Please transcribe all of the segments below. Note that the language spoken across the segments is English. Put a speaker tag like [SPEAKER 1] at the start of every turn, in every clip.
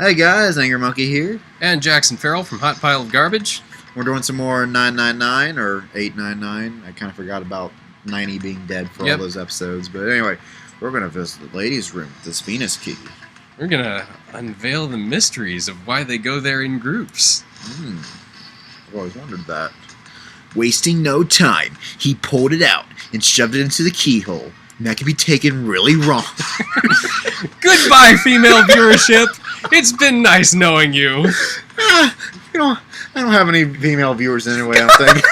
[SPEAKER 1] Hey guys, Angry Monkey here.
[SPEAKER 2] And Jackson Farrell from Hot Pile of Garbage.
[SPEAKER 1] We're doing some more 999 or 899. I kind of forgot about 90 being dead for all those episodes. But anyway, we're going to visit the ladies' room with this Venus key.
[SPEAKER 2] We're going to unveil the mysteries of why they go there in groups.
[SPEAKER 1] I've always wondered that. Wasting no time, he pulled it out and shoved it into the keyhole. And that could be taken really wrong.
[SPEAKER 2] Goodbye, female viewership. It's been nice knowing you.
[SPEAKER 1] I don't have any female viewers anyway, I think.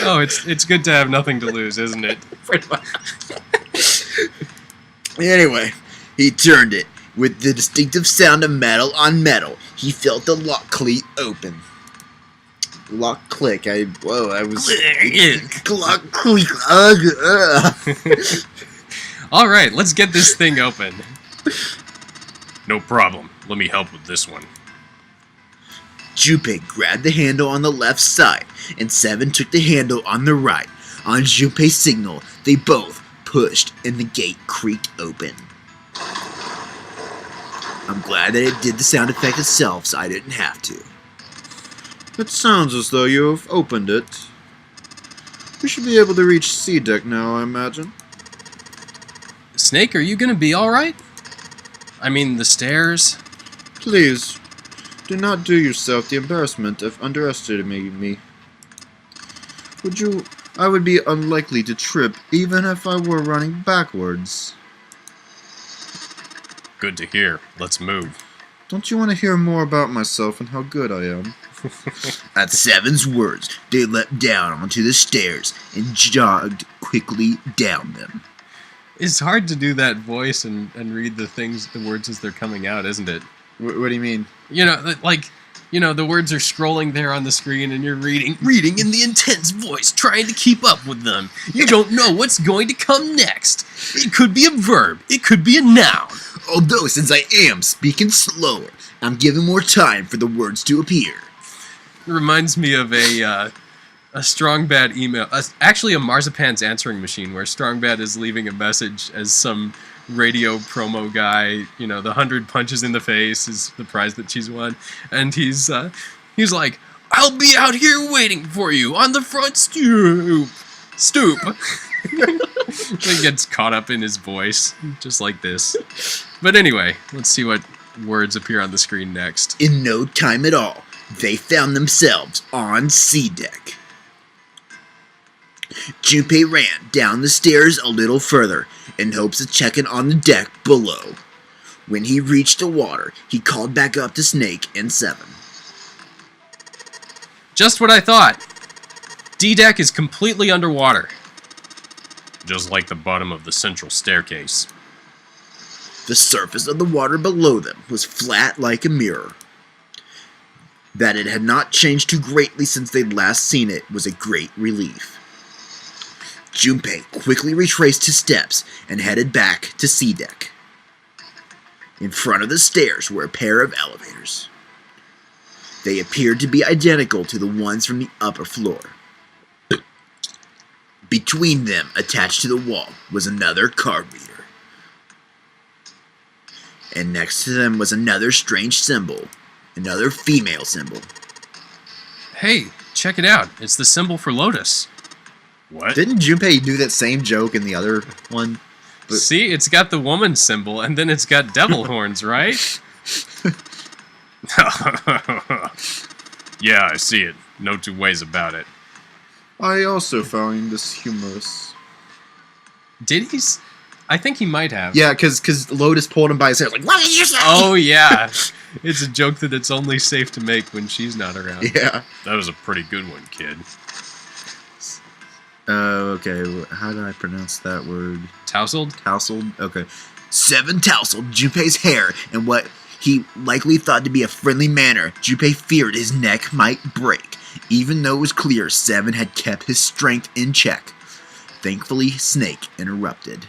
[SPEAKER 2] Oh, it's good to have nothing to lose, isn't it?
[SPEAKER 1] Anyway, he turned it. With the distinctive sound of metal on metal, he felt the lock cleat open. Lock click. I was lock click.
[SPEAKER 2] All right, let's get this thing open. No problem. Let me help with this one.
[SPEAKER 1] Junpei grabbed the handle on the left side, and Seven took the handle on the right. On Junpei's signal, they both pushed, and the gate creaked open. I'm glad that it did the sound effect itself, so I didn't have to. It sounds as though you have opened it. We should be able to reach C deck now, I imagine.
[SPEAKER 2] Snake, are you gonna be alright? I mean, the stairs?
[SPEAKER 1] Please, do not do yourself the embarrassment of underestimating me. I would be unlikely to trip even if I were running backwards.
[SPEAKER 2] Good to hear. Let's move.
[SPEAKER 1] Don't you want to hear more about myself and how good I am? At Seven's words, they leapt down onto the stairs and jogged quickly down them.
[SPEAKER 2] It's hard to do that voice and read the words as they're coming out, isn't it?
[SPEAKER 1] What do you mean?
[SPEAKER 2] The words are scrolling there on the screen and you're reading in the intense voice, trying to keep up with them. You don't know what's going to come next. It could be a verb. It could be a noun.
[SPEAKER 1] Although, since I am speaking slower, I'm giving more time for the words to appear.
[SPEAKER 2] It reminds me of a Strong Bad email. Actually, a Marzipan's answering machine where Strong Bad is leaving a message as some radio promo guy. You know, the 100 punches in the face is the prize that she's won. And he's like, I'll be out here waiting for you on the front stoop. He gets caught up in his voice, just like this. But anyway, let's see what words appear on the screen next.
[SPEAKER 1] In no time at all, they found themselves on C deck. Junpei ran down the stairs a little further in hopes of checking on the deck below. When he reached the water, he called back up to Snake and Seven.
[SPEAKER 2] Just what I thought. D-deck is completely underwater. Just like the bottom of the central staircase.
[SPEAKER 1] The surface of the water below them was flat like a mirror. That it had not changed too greatly since they'd last seen it was a great relief. Junpei quickly retraced his steps and headed back to C deck. In front of the stairs were a pair of elevators. They appeared to be identical to the ones from the upper floor. Between them, attached to the wall, was another card reader. And next to them was another strange symbol. Another female symbol.
[SPEAKER 2] Hey, check it out. It's the symbol for Lotus.
[SPEAKER 1] What? Didn't Junpei do that same joke in the other one?
[SPEAKER 2] See, it's got the woman symbol, and then it's got devil horns, right? Yeah, I see it. No two ways about it.
[SPEAKER 1] I also found this humorous.
[SPEAKER 2] Did he? I think he might have.
[SPEAKER 1] Yeah, because Lotus pulled him by his hair, like, what did you say?
[SPEAKER 2] Oh, yeah. It's a joke that it's only safe to make when she's not around.
[SPEAKER 1] Yeah.
[SPEAKER 2] That was a pretty good one, kid.
[SPEAKER 1] Okay. How do I pronounce that word?
[SPEAKER 2] Tousled?
[SPEAKER 1] Tousled? Okay. Seven tousled Junpei's hair in what he likely thought to be a friendly manner. Junpei feared his neck might break, even though it was clear Seven had kept his strength in check. Thankfully, Snake interrupted.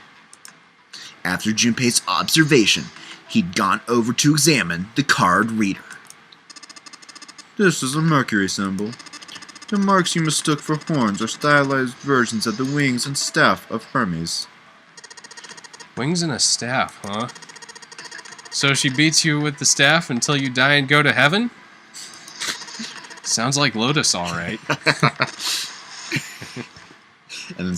[SPEAKER 1] After Junpei's observation, he'd gone over to examine the card reader. This is a Mercury symbol. The marks you mistook for horns are stylized versions of the wings and staff of Hermes.
[SPEAKER 2] Wings and a staff, huh? So she beats you with the staff until you die and go to heaven? Sounds like Lotus, all right.
[SPEAKER 1] And then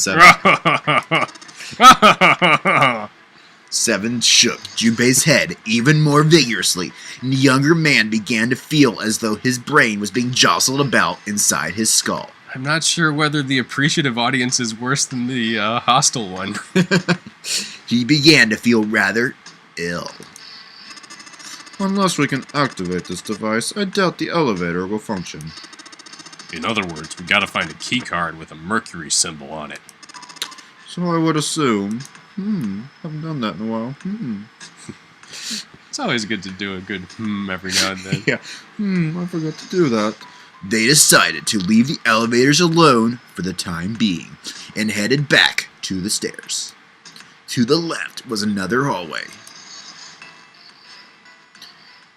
[SPEAKER 1] Seven shook Junpei's head even more vigorously, and the younger man began to feel as though his brain was being jostled about inside his skull.
[SPEAKER 2] I'm not sure whether the appreciative audience is worse than the hostile one.
[SPEAKER 1] He began to feel rather ill.
[SPEAKER 3] Unless we can activate this device, I doubt the elevator will function.
[SPEAKER 2] In other words, we gotta find a key card with a Mercury symbol on it.
[SPEAKER 3] So I would assume... haven't done that in a while.
[SPEAKER 2] It's always good to do a good every now and then.
[SPEAKER 1] Yeah.
[SPEAKER 3] I forgot to do that.
[SPEAKER 1] They decided to leave the elevators alone for the time being, and headed back to the stairs. To the left was another hallway.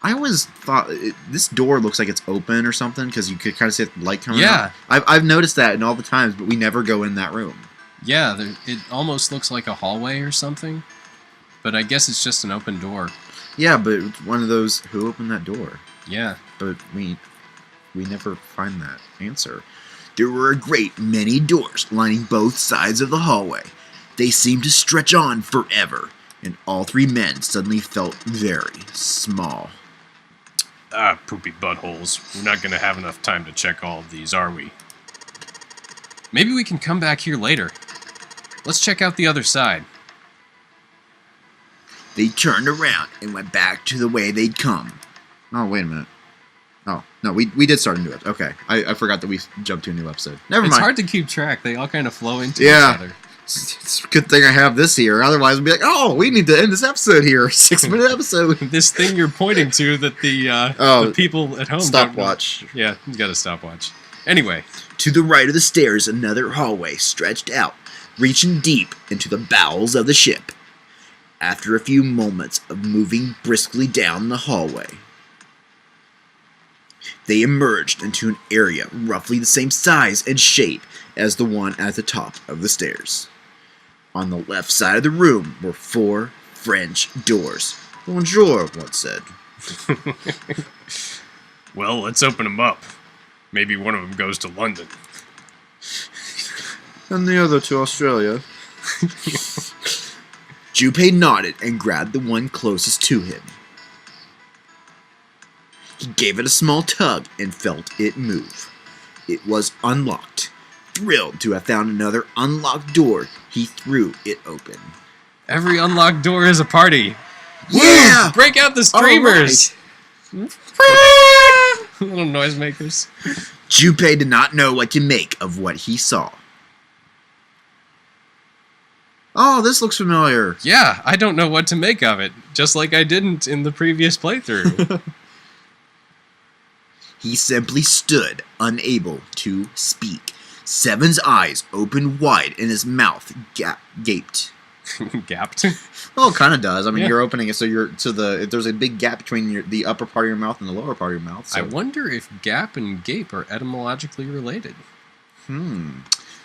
[SPEAKER 1] I always thought this door looks like it's open or something, because you could kind of see the light coming out. I've noticed that in all the times, but we never go in that room.
[SPEAKER 2] Yeah, it almost looks like a hallway or something, but I guess it's just an open door.
[SPEAKER 1] Yeah, but it's one of those, who opened that door?
[SPEAKER 2] Yeah.
[SPEAKER 1] But we never find that answer. There were a great many doors lining both sides of the hallway. They seemed to stretch on forever, and all three men suddenly felt very small.
[SPEAKER 2] Ah, poopy buttholes. We're not gonna have enough time to check all of these, are we? Maybe we can come back here later. Let's check out the other side.
[SPEAKER 1] They turned around and went back to the way they'd come.
[SPEAKER 3] Oh, wait a minute. Oh, no, we did start a new episode. Okay, I forgot that we jumped to a new episode. Never mind.
[SPEAKER 2] It's hard to keep track. They all kind of flow into each other.
[SPEAKER 3] It's a good thing I have this here. Otherwise, we'd be like, oh, we need to end this episode here. 6-minute episode.
[SPEAKER 2] This thing you're pointing to that the people at home
[SPEAKER 3] stopwatch.
[SPEAKER 2] Don't know. Yeah, he's got a stopwatch. Anyway.
[SPEAKER 1] To the right of the stairs, another hallway stretched out, reaching deep into the bowels of the ship. After a few moments of moving briskly down the hallway, they emerged into an area roughly the same size and shape as the one at the top of the stairs. On the left side of the room were 4 French doors. Bonjour, one said.
[SPEAKER 2] Well, let's open them up. Maybe one of them goes to London.
[SPEAKER 3] And the other to Australia.
[SPEAKER 1] Junpei nodded and grabbed the one closest to him. He gave it a small tug and felt it move. It was unlocked. Thrilled to have found another unlocked door, he threw it open.
[SPEAKER 2] Every unlocked door is a party.
[SPEAKER 1] Yeah!
[SPEAKER 2] Woo! Break out the streamers! Little noisemakers.
[SPEAKER 1] Junpei did not know what to make of what he saw.
[SPEAKER 3] Oh, this looks familiar.
[SPEAKER 2] Yeah, I don't know what to make of it, just like I didn't in the previous playthrough.
[SPEAKER 1] He simply stood, unable to speak. Seven's eyes opened wide and his mouth gaped.
[SPEAKER 2] Gapped?
[SPEAKER 3] Well, it kind of does. I mean,
[SPEAKER 2] Yeah.
[SPEAKER 3] you're opening it, so there's a big gap between the upper part of your mouth and the lower part of your mouth. So.
[SPEAKER 2] I wonder if gap and gape are etymologically related.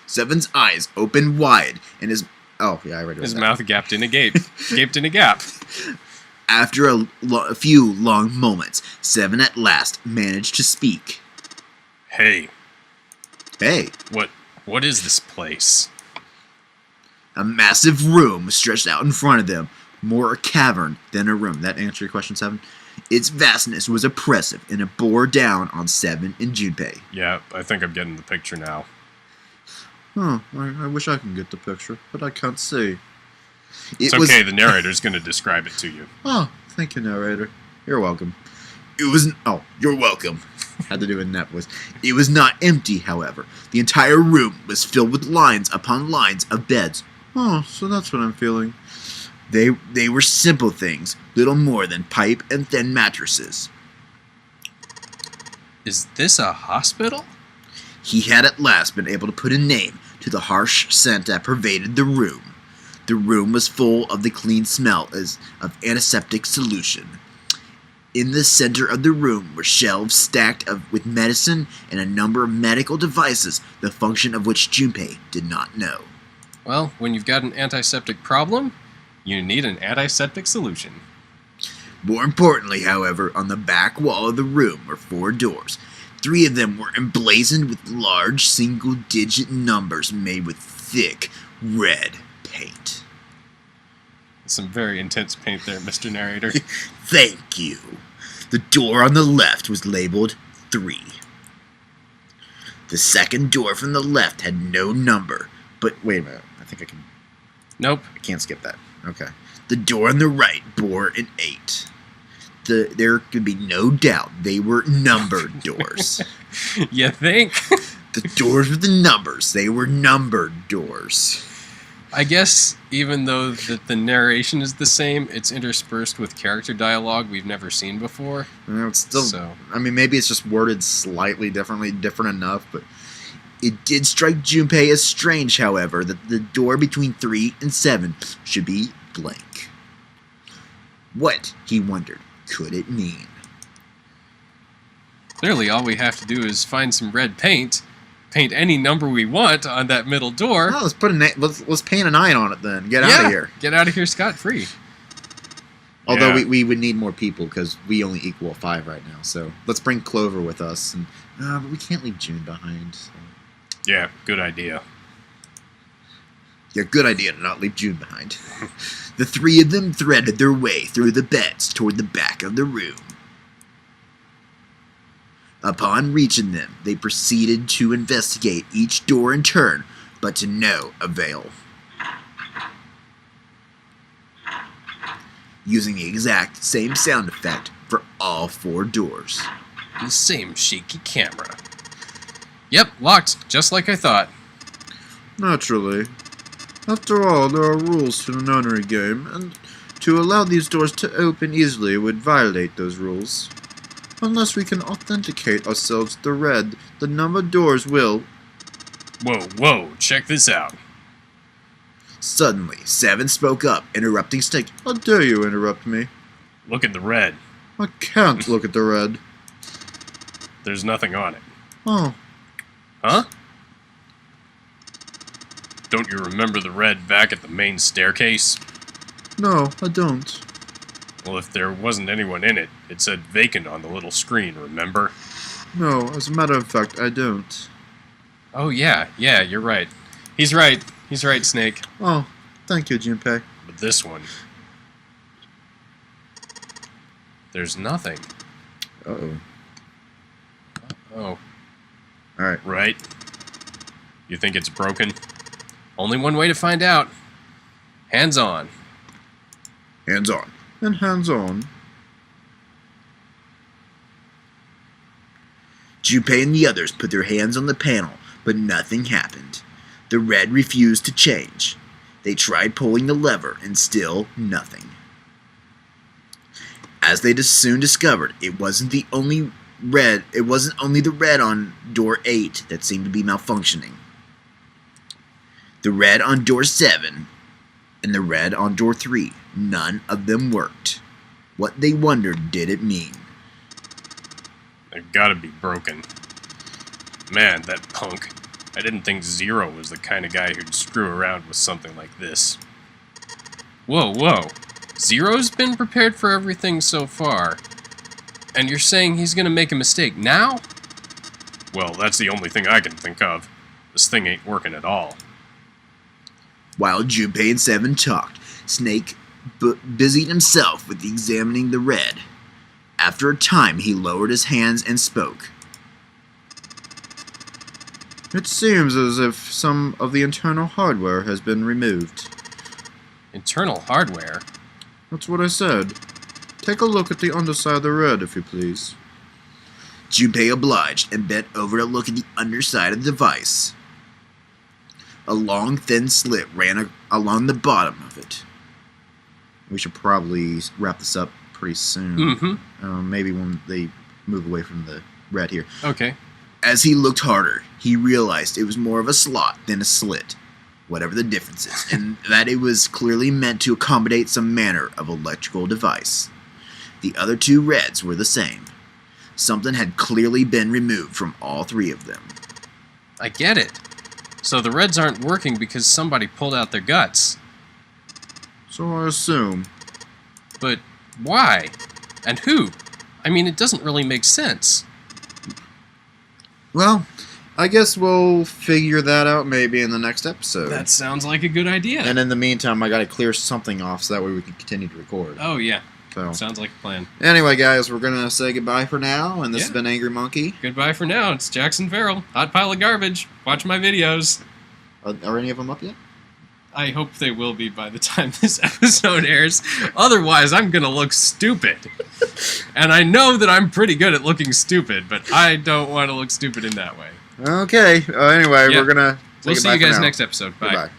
[SPEAKER 1] Seven's eyes opened wide and his...
[SPEAKER 3] Oh, yeah, I read it.
[SPEAKER 2] His mouth gapped in a gape. Gaped in a gap.
[SPEAKER 1] After a few long moments, Seven at last managed to speak.
[SPEAKER 2] Hey,
[SPEAKER 1] Hey,
[SPEAKER 2] what is this place?
[SPEAKER 1] a massive room stretched out in front of them, more a cavern than a room. That answer your question, Seven? Its vastness was oppressive, and it bore down on Seven and Junpei.
[SPEAKER 2] Yeah, I think I'm getting the picture now.
[SPEAKER 3] Oh, I wish I could get the picture, but I can't see.
[SPEAKER 2] It's okay, the narrator's going to describe it to you.
[SPEAKER 3] Oh, thank you, narrator. You're welcome.
[SPEAKER 1] It was... Oh, you're welcome. Had to do in that voice. It was not empty, however. The entire room was filled with lines upon lines of beds.
[SPEAKER 3] Oh, so that's what I'm feeling.
[SPEAKER 1] They were simple things, little more than pipe and thin mattresses.
[SPEAKER 2] Is this a hospital?
[SPEAKER 1] He had at last been able to put a name to the harsh scent that pervaded the room. The room was full of the clean smell of antiseptic solution. In the center of the room were shelves stacked with medicine and a number of medical devices, the function of which Junpei did not know.
[SPEAKER 2] Well, when you've got an antiseptic problem, you need an antiseptic solution.
[SPEAKER 1] More importantly, however, on the back wall of the room were 4 doors. 3 of them were emblazoned with large single-digit numbers made with thick red paint.
[SPEAKER 2] Some very intense paint there, Mr. Narrator.
[SPEAKER 1] Thank you. The door on the left was labeled 3. The second door from the left had no number, but
[SPEAKER 3] Wait a minute. I think I can.
[SPEAKER 2] Nope.
[SPEAKER 3] I can't skip that. Okay.
[SPEAKER 1] the door on the right bore an 8. There could be no doubt they were numbered doors.
[SPEAKER 2] You think?
[SPEAKER 1] The doors with the numbers, they were numbered doors.
[SPEAKER 2] I guess even though the narration is the same, it's interspersed with character dialogue we've never seen before.
[SPEAKER 3] It's still.
[SPEAKER 2] So.
[SPEAKER 3] I mean, maybe it's just worded slightly differently, different enough, but
[SPEAKER 1] It did strike Junpei as strange, however, that the door between 3 and 7 should be blank. What, he wondered, could it mean?
[SPEAKER 2] Clearly, all we have to do is find some red paint, paint any number we want on that middle door.
[SPEAKER 3] well, let's put let's paint a 9 on it then. Get out of here.
[SPEAKER 2] Get out of here scot-free.
[SPEAKER 3] Although
[SPEAKER 2] Yeah.
[SPEAKER 3] we would need more people because we only equal 5 right now. So let's bring Clover with us, and but we can't leave June behind. So.
[SPEAKER 2] Yeah, good idea.
[SPEAKER 1] Yeah, good idea to not leave June behind. The 3 of them threaded their way through the beds toward the back of the room. Upon reaching them, they proceeded to investigate each door in turn, but to no avail. Using the exact same sound effect for all 4 doors.
[SPEAKER 2] The same shaky camera. Yep, locked, just like I thought.
[SPEAKER 3] Naturally. After all, there are rules to the nunnery game, and to allow these doors to open easily would violate those rules. Unless we can authenticate ourselves to the numbered doors will...
[SPEAKER 2] Whoa, check this out.
[SPEAKER 1] Suddenly, 7 spoke up, interrupting Snake.
[SPEAKER 3] How dare you interrupt me?
[SPEAKER 2] Look at the red.
[SPEAKER 3] I can't look at the red.
[SPEAKER 2] There's nothing on it.
[SPEAKER 3] Oh,
[SPEAKER 2] Huh? Don't you remember the red back at the main staircase?
[SPEAKER 3] no, I don't.
[SPEAKER 2] Well, if there wasn't anyone in it, it said vacant on the little screen, remember?
[SPEAKER 3] No, as a matter of fact, I don't.
[SPEAKER 2] Oh, yeah, you're right. He's right, Snake.
[SPEAKER 3] Oh, thank you, Junpei.
[SPEAKER 2] But this one... There's nothing.
[SPEAKER 3] Uh-oh.
[SPEAKER 2] Oh,
[SPEAKER 3] Alright.
[SPEAKER 2] right? You think it's broken? Only one way to find out. Hands on.
[SPEAKER 1] Hands on.
[SPEAKER 3] And hands on.
[SPEAKER 1] Junpei and the others put their hands on the panel, but nothing happened. The red refused to change. They tried pulling the lever, and still nothing. As they soon discovered, it wasn't only the red on door 8 that seemed to be malfunctioning. The red on door 7 and the red on door 3, none of them worked. What they wondered did it mean?
[SPEAKER 2] They've gotta be broken. Man, that punk. I didn't think Zero was the kind of guy who'd screw around with something like this. Whoa. Zero's been prepared for everything so far. And you're saying he's gonna make a mistake now? Well, that's the only thing I can think of. This thing ain't working at all.
[SPEAKER 1] While Junpei and 7 talked, Snake busied himself with examining the red. After a time, he lowered his hands and spoke.
[SPEAKER 3] It seems as if some of the internal hardware has been removed.
[SPEAKER 2] Internal hardware?
[SPEAKER 3] That's what I said. Take a look at the underside of the red, if you please.
[SPEAKER 1] Junpei obliged and bent over to look at the underside of the device. A long, thin slit ran along the bottom of it.
[SPEAKER 3] We should probably wrap this up pretty soon.
[SPEAKER 2] Mm-hmm.
[SPEAKER 3] Maybe when they move away from the red here.
[SPEAKER 2] Okay.
[SPEAKER 1] As he looked harder, he realized it was more of a slot than a slit, whatever the difference is, and that it was clearly meant to accommodate some manner of electrical device. The other 2 reds were the same. Something had clearly been removed from all 3 of them.
[SPEAKER 2] I get it. So the reds aren't working because somebody pulled out their guts.
[SPEAKER 3] So I assume.
[SPEAKER 2] But why? And who? I mean, it doesn't really make sense.
[SPEAKER 3] Well, I guess we'll figure that out maybe in the next episode.
[SPEAKER 2] That sounds like a good idea.
[SPEAKER 3] And in the meantime, I gotta clear something off so that way we can continue to record.
[SPEAKER 2] Oh, yeah.
[SPEAKER 3] So,
[SPEAKER 2] Sounds like a plan.
[SPEAKER 3] anyway, guys, we're gonna say goodbye for now, and this has
[SPEAKER 2] Yeah.
[SPEAKER 3] been Angry Monkey.
[SPEAKER 2] Goodbye for now. It's Jackson Farrell. Hot pile of garbage. Watch my videos.
[SPEAKER 3] Are any of them up yet?
[SPEAKER 2] I hope they will be by the time this episode airs. Otherwise, I'm going to look stupid. And I know that I'm pretty good at looking stupid, but I don't want to look stupid in that way.
[SPEAKER 3] Okay. Anyway,
[SPEAKER 2] Yeah.
[SPEAKER 3] we're gonna say
[SPEAKER 2] We'll see
[SPEAKER 3] goodbye
[SPEAKER 2] you
[SPEAKER 3] for
[SPEAKER 2] guys
[SPEAKER 3] now.
[SPEAKER 2] next episode. Bye.
[SPEAKER 3] Goodbye.